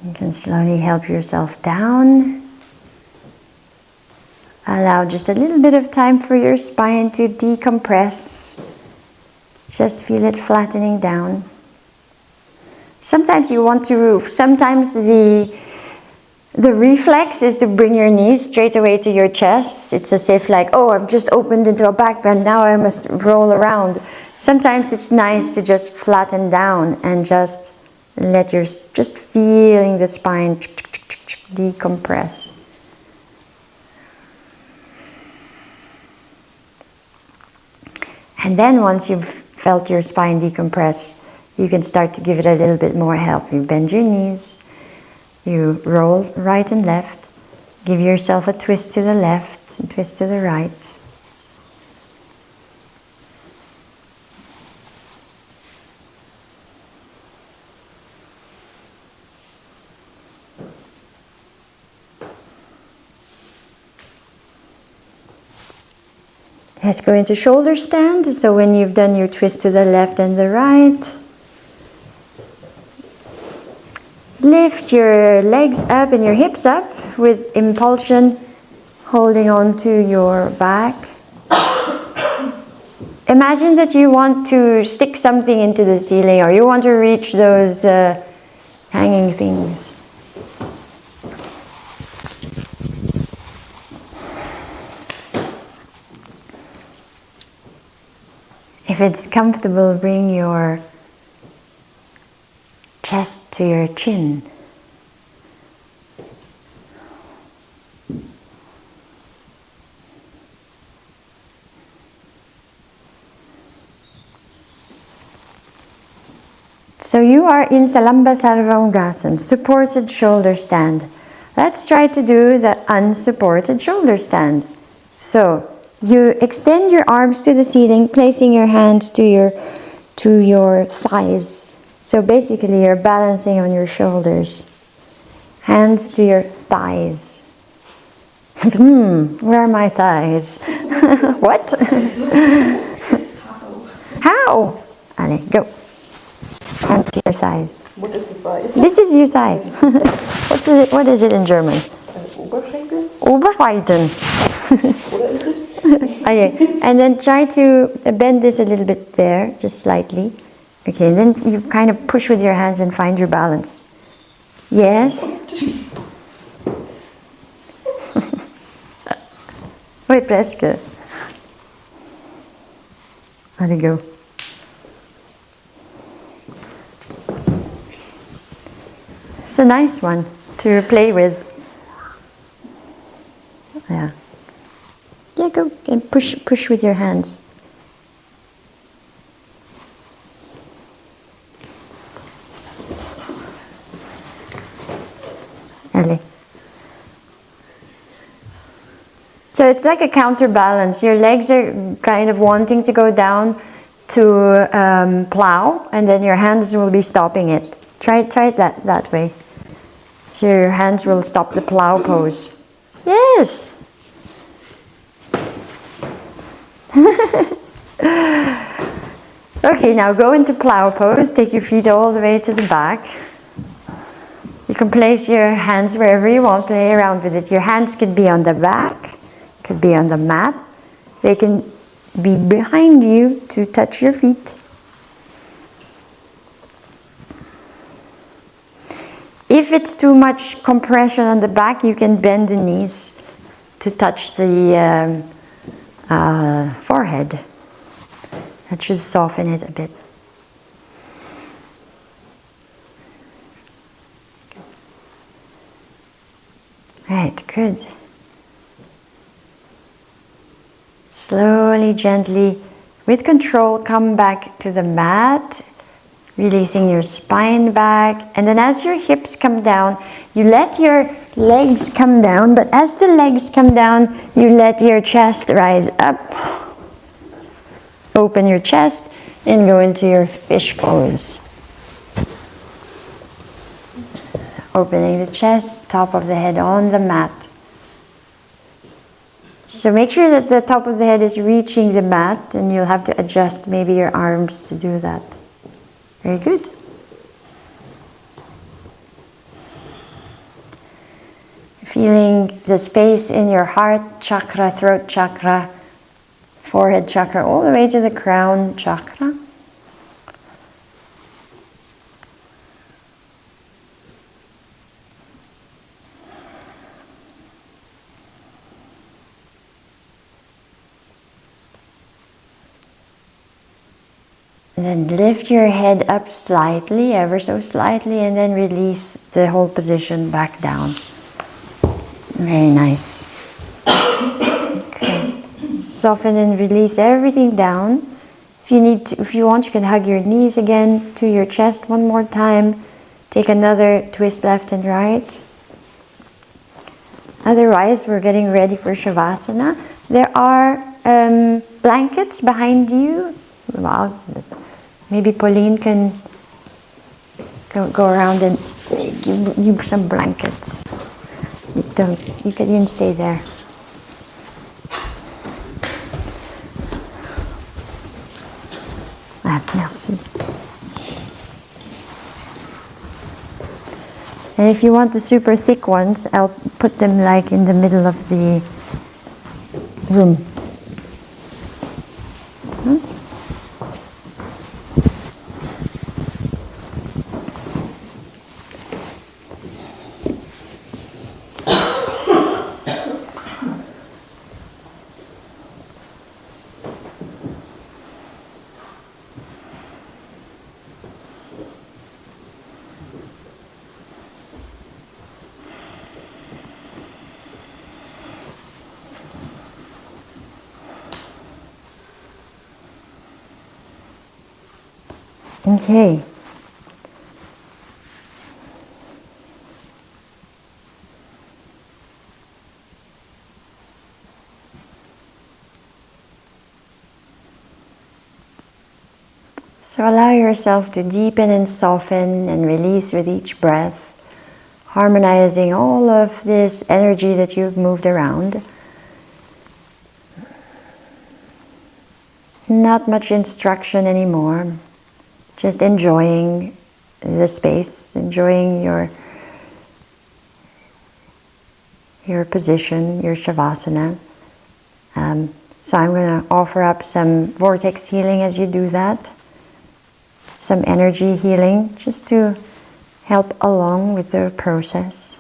You can slowly help yourself down. Allow just a little bit of time for your spine to decompress. Just feel it flattening down. Sometimes you want to, sometimes the reflex is to bring your knees straight away to your chest. It's as if like, oh, I've just opened into a back bend, now I must roll around. Sometimes it's nice to just flatten down and just just feeling the spine decompress. And then once you've felt your spine decompress, you can start to give it a little bit more help. You bend your knees, you roll right and left, give yourself a twist to the left and twist to the right. Let's go into shoulder stand. So when you've done your twist to the left and the right, lift your legs up and your hips up with impulsion, holding on to your back. Imagine that you want to stick something into the ceiling, or you want to reach those hanging things. If it's comfortable, bring your chest to your chin. So you are in Salamba Sarvangasana, supported shoulder stand. Let's try to do the unsupported shoulder stand. So you extend your arms to the ceiling, placing your hands to your thighs. So basically you're balancing on your shoulders. Hands to your thighs. Where are my thighs? What? How? Allez, go. Onto your thighs. What is the thighs? This is your thighs. What is it in German? Oberschenkel? Oberweiten. Okay. And then try to bend this a little bit there, just slightly. Okay, and then you kind of push with your hands and find your balance. Yes. Oui, presque. Allez, go. It's a nice one to play with. Yeah. Yeah, go and push with your hands. Allez. So it's like a counterbalance. Your legs are kind of wanting to go down to plow, and then your hands will be stopping it. Try it that way. So your hands will stop the plow pose. Yes. Okay, now go into plow pose. Take your feet all the way to the back. You can place your hands wherever you want. Play around with it. Your hands could be on the back, could be on the mat. They can be behind you to touch your feet. If it's too much compression on the back, you can bend the knees to touch the forehead. That should soften it a bit. Right, good. Slowly, gently, with control, come back to the mat, releasing your spine back. And then as your hips come down, you let your legs come down, but as the legs come down, you let your chest rise up. Open your chest and go into your fish pose. Opening the chest, top of the head on the mat. So make sure that the top of the head is reaching the mat, and you'll have to adjust maybe your arms to do that. Very good. Feeling the space in your heart chakra, throat chakra, forehead chakra, all the way to the crown chakra. And then lift your head up slightly, ever so slightly, and then release the whole position back down. Very nice. Okay. Soften and release everything down. If you want, you can hug your knees again to your chest one more time. Take another twist left and right. Otherwise, we're getting ready for Shavasana. There are blankets behind you. Well, maybe Pauline can go around and give you some blankets. You can stay there. Ah, merci. And if you want the super thick ones, I'll put them like in the middle of the room. Okay. So allow yourself to deepen and soften and release with each breath. harmonizing all of this energy that you've moved around. Not much instruction anymore, just enjoying the space, enjoying your position, your shavasana. So I'm going to offer up some vortex healing as you do that, some energy healing, just to help along with the process.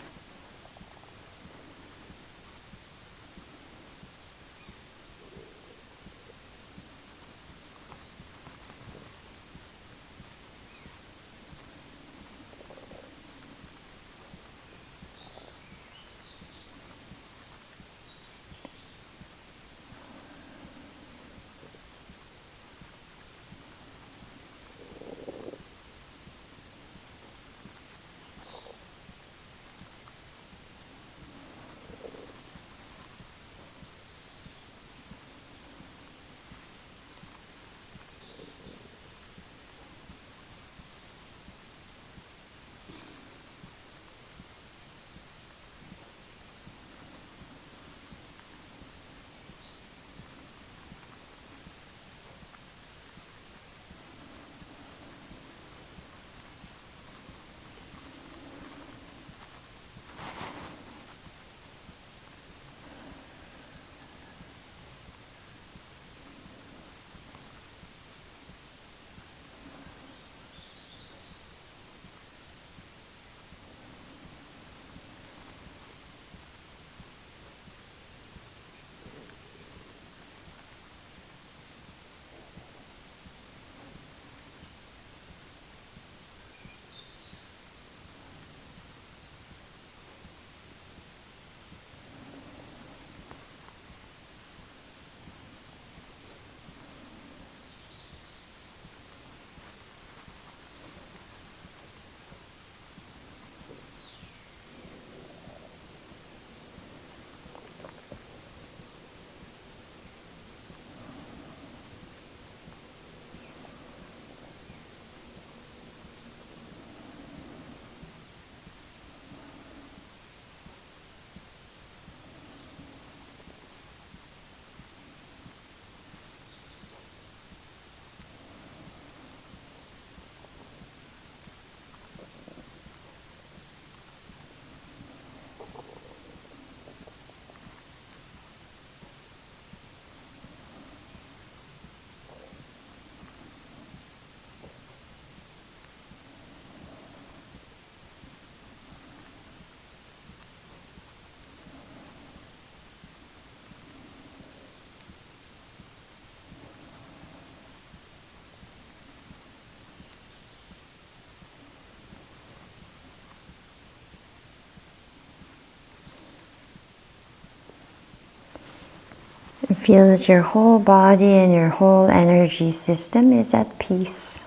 And feel that your whole body and your whole energy system is at peace.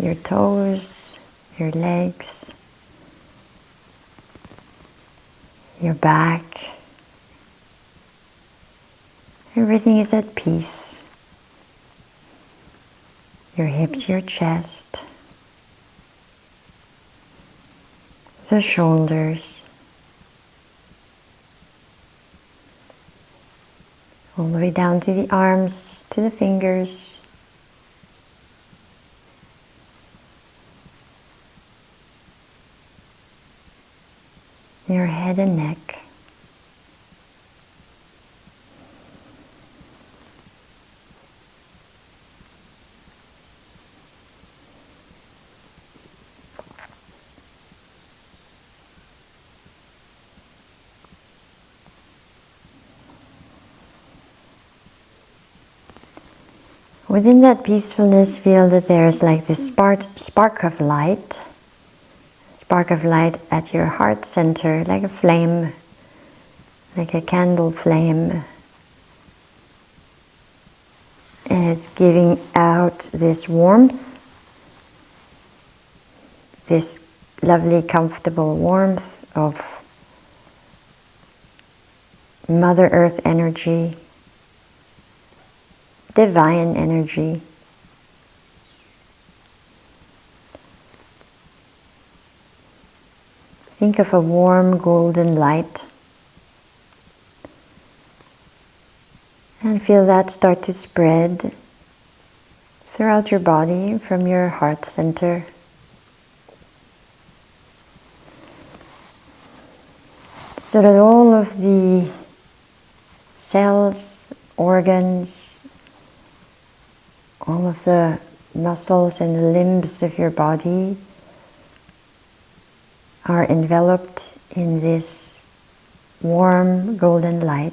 Your toes, your legs, your back, everything is at peace. Your hips, your chest, the shoulders, all the way down to the arms, to the fingers, your head and neck. Within that peacefulness, feel that there's like this spark of light at your heart center, like a flame, like a candle flame. And it's giving out this warmth, this lovely, comfortable warmth of Mother Earth energy, divine energy, Think of a warm golden light and feel that start to spread throughout your body from your heart center. So that all of the cells, organs, all of the muscles and the limbs of your body are enveloped in this warm golden light.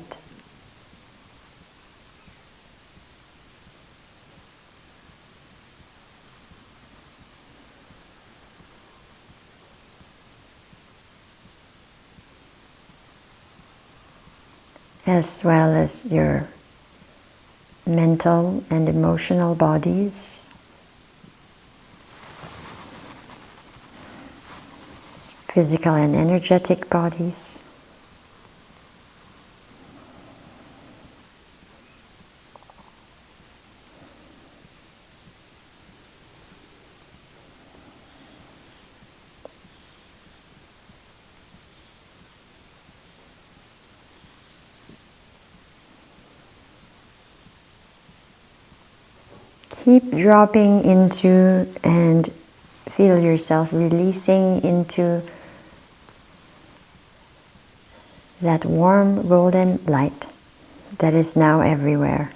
As well as your mental and emotional bodies. Physical and energetic bodies. Keep dropping into and feel yourself releasing into that warm golden light that is now everywhere.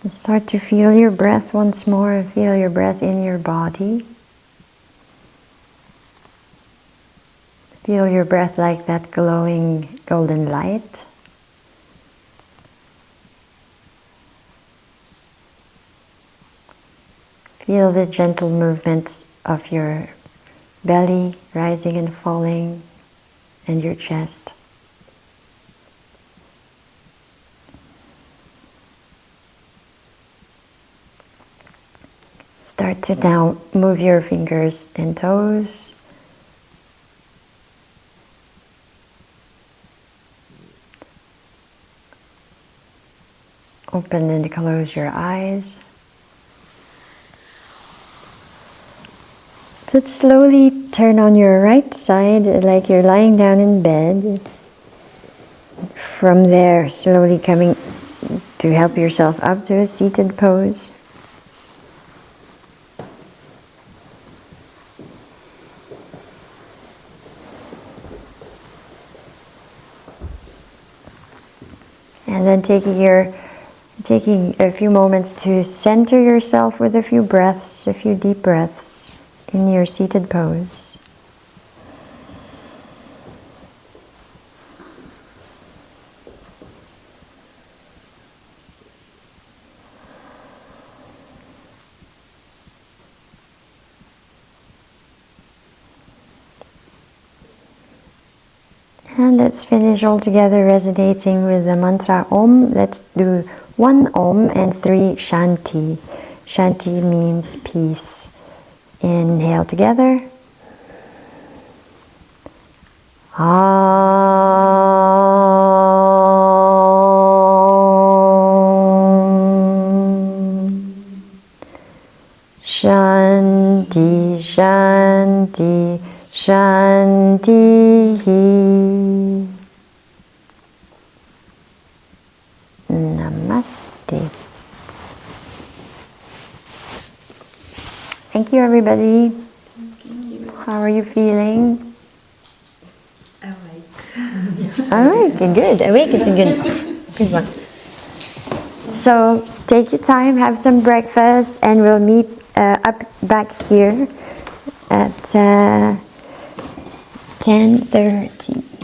And start to feel your breath once more. Feel your breath in your body. Feel your breath like that glowing golden light. Feel the gentle movements of your belly rising and falling and your chest. Start to now move your fingers and toes. Open and close your eyes. But slowly turn on your right side like you're lying down in bed. From there, slowly coming to help yourself up to a seated pose. And then taking a few moments to center yourself with a few breaths, a few deep breaths in your seated pose. And let's finish all together resonating with the mantra Om. Let's do 1 Om and 3 Shanti. Shanti means peace. Inhale together. Shanti, Shanti, Shanti. Namaste. Thank you, everybody. How are you feeling? Alright, good. Awake is a good one. So take your time, have some breakfast, and we'll meet up back here at 10:30.